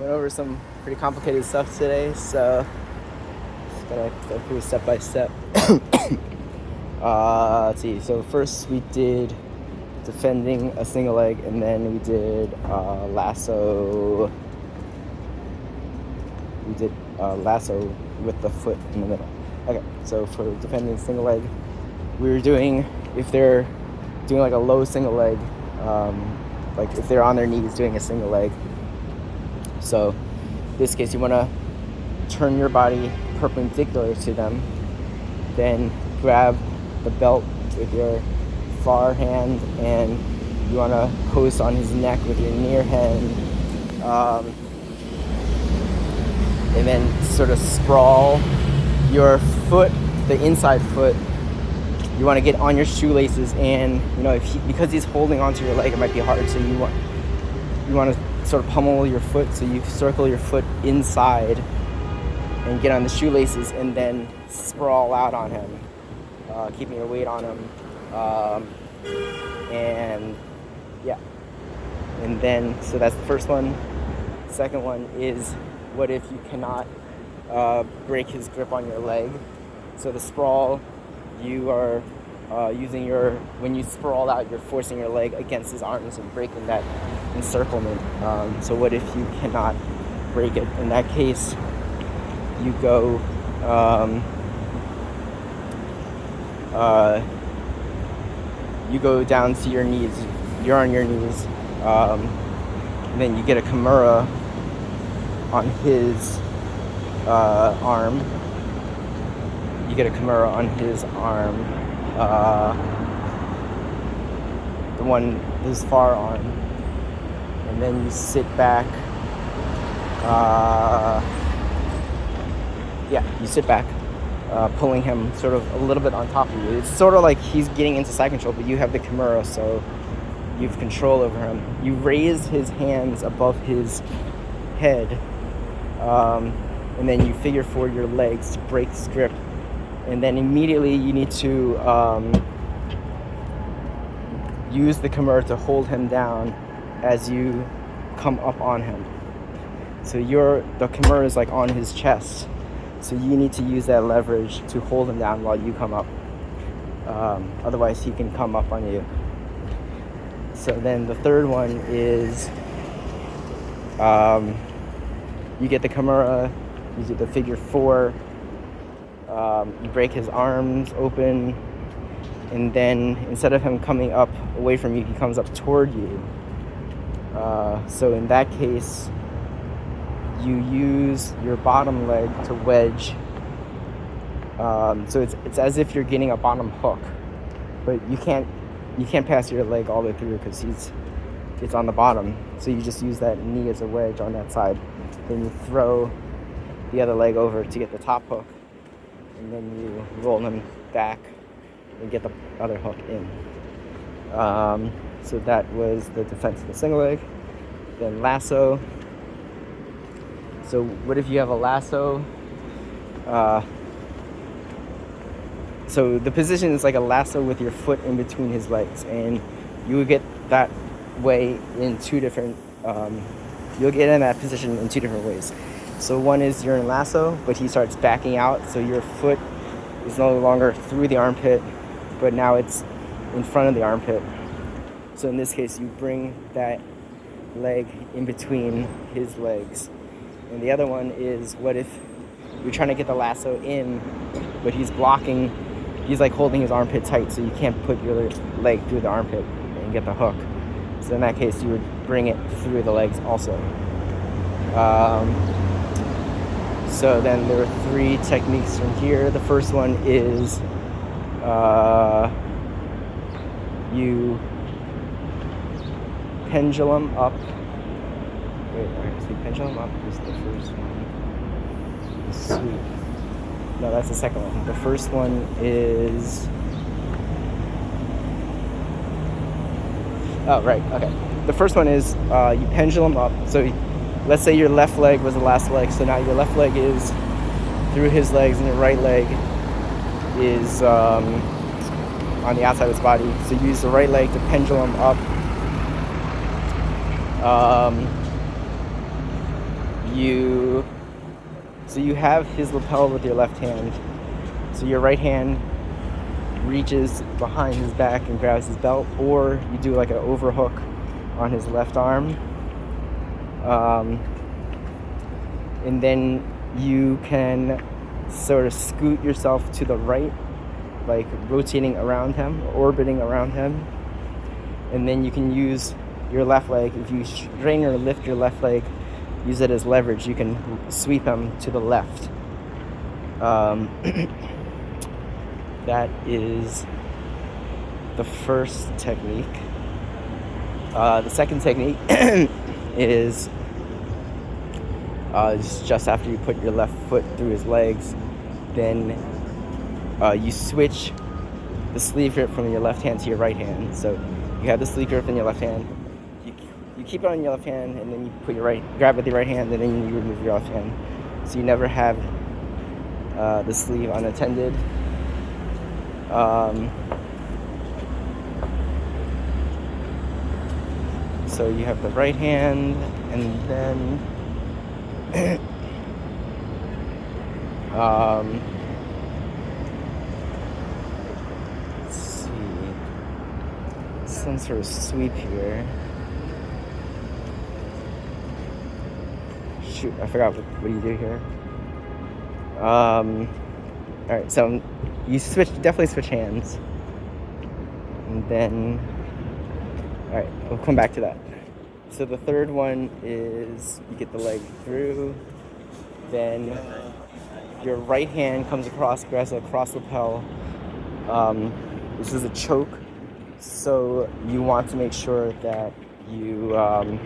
went over some pretty complicated stuff today, so just gotta go through step by step. Let's see. So first we did defending a single leg, and then we did lasso. We did lasso with the foot in the middle. Okay, so for defending single leg, we were doing, if they're doing like a low single leg, like if they're on their knees doing a single leg. So in this case, you want to turn your body perpendicular to them, then grab the belt with your far hand, and you want to post on his neck with your near hand, and then sort of sprawl your foot, the inside foot. You want to get on your shoelaces, and because he's holding onto your leg, it might be hard. So you want to sort of pummel your foot. So you circle your foot inside and get on the shoelaces, and then sprawl out on him, keeping your weight on him. And yeah, and then so that's the first one. Second one is, what if you cannot break his grip on your leg? So the sprawl, you are using when you sprawl out, you're forcing your leg against his arms and breaking that encirclement. So what if you cannot break it? In that case, you go down to your knees. You're on your knees, and then you get a kimura on his arm. You get a kimura on his arm, his far arm, and then you sit back. You sit back, pulling him sort of a little bit on top of you. It's sort of like he's getting into side control, but you have the kimura, so you have control over him. You raise his hands above his head, and then you figure forward your legs to break his grip. And then immediately you need to use the kimura to hold him down as you come up on him. So the kimura is like on his chest. So you need to use that leverage to hold him down while you come up. Otherwise he can come up on you. So then the third one is you get the kimura, you do the figure four, you break his arms open, and then instead of him coming up away from you, he comes up toward you. So in that case, you use your bottom leg to wedge. So it's as if you're getting a bottom hook, but you can't pass your leg all the way through because it's on the bottom. So you just use that knee as a wedge on that side. Then you throw the other leg over to get the top hook, and then you roll him back and get the other hook in. So that was the defense of the single leg. Then lasso. So what if you have a lasso? So the position is like a lasso with your foot in between his legs, and you would get that way in two different. You'll get in that position in two different ways. So one is you're in lasso, but he starts backing out, so your foot is no longer through the armpit, but now it's in front of the armpit. So in this case, you bring that leg in between his legs. And the other one is, what if you're trying to get the lasso in, but he's blocking, he's like holding his armpit tight, so you can't put your leg through the armpit and get the hook. So in that case, you would bring it through the legs also. So then there are three techniques from here. The first one is you pendulum up. Wait, so pendulum up is the first one. Sweet. No, that's the second one. The first one is... Oh, right, okay. The first one is you pendulum up. So let's say your left leg was the last leg. So now your left leg is through his legs, and your right leg is on the outside of his body. So use the right leg to pendulum up. you have his lapel with your left hand. So your right hand reaches behind his back and grabs his belt, or you do like an overhook on his left arm. And then you can sort of scoot yourself to the right, like rotating around him, orbiting around him. And then you can use your left leg. If you strain or lift your left leg, use it as leverage, you can sweep him to the left. That is the first technique. The second technique is just after you put your left foot through his legs, then you switch the sleeve grip from your left hand to your right hand. So you have the sleeve grip in your left hand, you keep it on your left hand, and then you put grab with your right hand, and then you remove your left hand. So you never have the sleeve unattended. So you have the right hand, and then let's see, some sort of sweep here. Shoot, I forgot what do you do here. Alright, so you definitely switch hands, and then alright, we'll come back to that. So the third one is you get the leg through, then your right hand comes across, grabs across lapel. This is a choke, so you want to make sure that the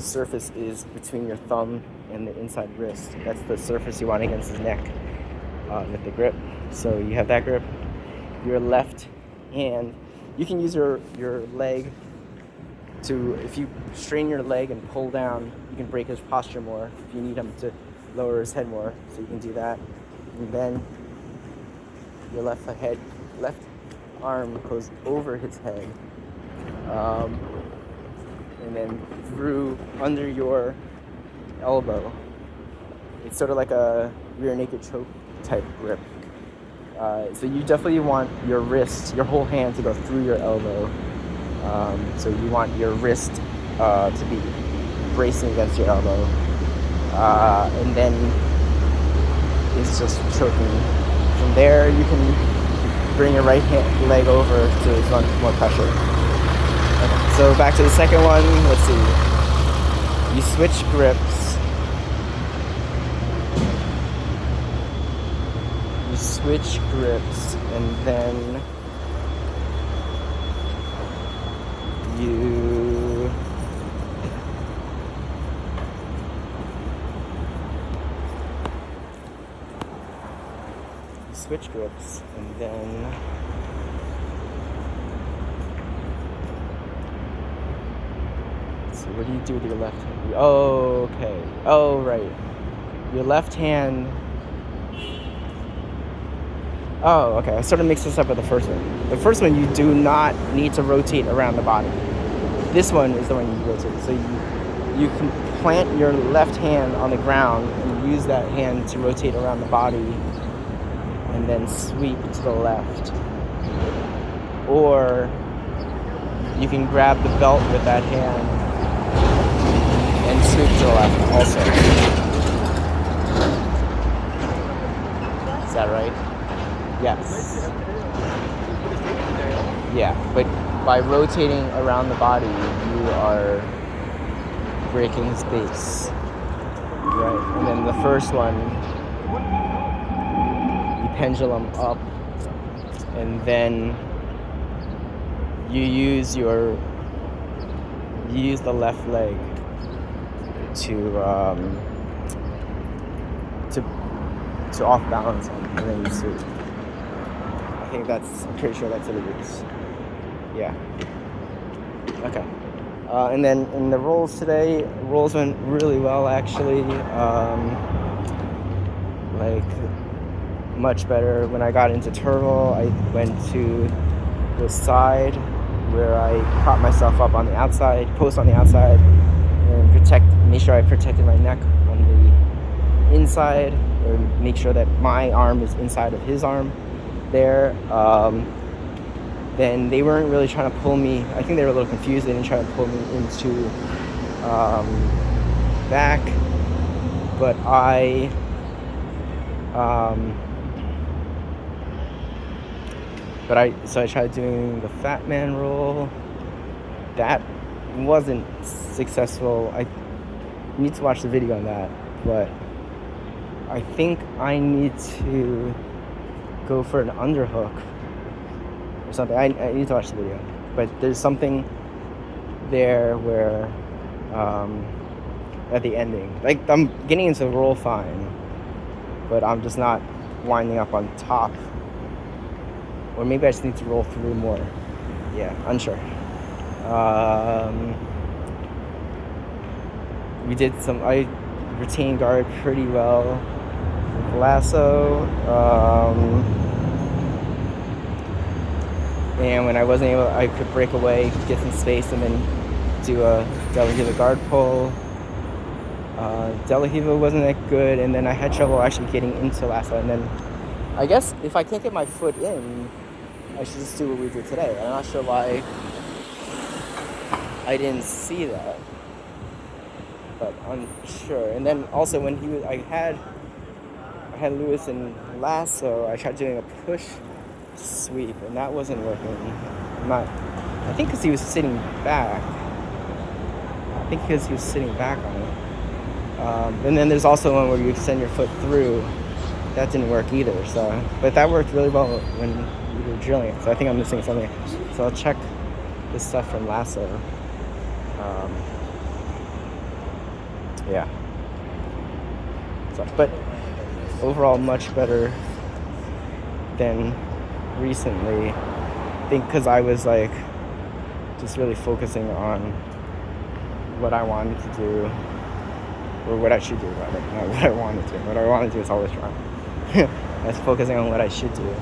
surface is between your thumb and the inside wrist. That's the surface you want against his neck with the grip. So you have that grip. Your left hand, you can use your leg to, if you strain your leg and pull down, you can break his posture more if you need him to lower his head more, so you can do that. And then your left arm goes over his head, and then through under your elbow. It's sort of like a rear naked choke type grip. So you definitely want your wrist, your whole hand to go through your elbow. So you want your wrist to be bracing against your elbow. And then it's just choking. From there, you can bring your right leg over to run more pressure. Okay, so back to the second one. Let's see. You switch grips. And then you switch grips, and then so what do you do with your left hand? Oh, okay. Oh, right. Your left hand. Oh, okay. I sort of mixed this up with the first one. The first one, you do not need to rotate around the body. This one is the one you rotate. So you can plant your left hand on the ground and use that hand to rotate around the body, and then sweep to the left. Or you can grab the belt with that hand and sweep to the left also. Is that right? Yes. Yeah, but by rotating around the body, you are breaking space. Right? And then the first one, you pendulum up, and then you use the left leg to off balance him, and then you sweep. I'm pretty sure that's what it is. Yeah. Okay. And then in the rolls today, rolls went really well actually. Much better. When I got into turtle, I went to the side where I prop myself up on the outside, post on the outside, and made sure I protected my neck on inside, or make sure that my arm is inside of his arm there. Then they weren't really trying to pull me. I think they were a little confused. They didn't try to pull me into back, but I tried doing the fat man roll. That wasn't successful. I need to watch the video on that, but I think I need to go for an underhook or something. I need to watch the video, but there's something there where at the ending, like, I'm getting into the roll fine, but I'm just not winding up on top, or maybe I just need to roll through more. Yeah, unsure. I retained guard pretty well with Lasso. And when I wasn't able, I could break away, get some space, and then do a Delahiva guard pull. Delahiva wasn't that good, and then I had trouble actually getting into Lasso. And then I guess if I can't get my foot in, I should just do what we did today. I'm not sure why I didn't see that, but I'm sure. And then also when I had Lewis in Lasso, I tried doing a push sweep, and that wasn't working. I think because he was sitting back. on it. And then there's also one where you extend your foot through. That didn't work either. So, but that worked really well when we were drilling it. So I think I'm missing something. So I'll check this stuff from Lasso. Yeah. So, but overall, much better than recently. I think because I was like just really focusing on what I wanted to do, or what I should do, rather. Not what I wanted to. What I wanted to do is always wrong. I was focusing on what I should do.